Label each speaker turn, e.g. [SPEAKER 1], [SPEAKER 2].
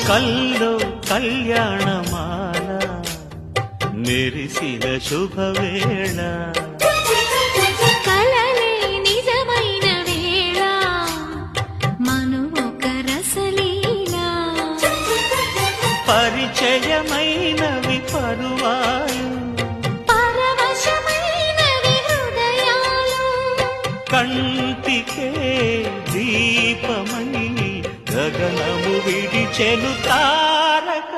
[SPEAKER 1] కల్లో కళ్యాణమాల మెరిసిన శుభవేళ
[SPEAKER 2] కలలే నిజమైన వేళ మనువొక రసలీలా
[SPEAKER 1] పరిచయమైనవి పరువాలు
[SPEAKER 2] పరవశమైనవి హృదయాలు
[SPEAKER 1] కంటికే దీపమై గగనము విడిచెను తారక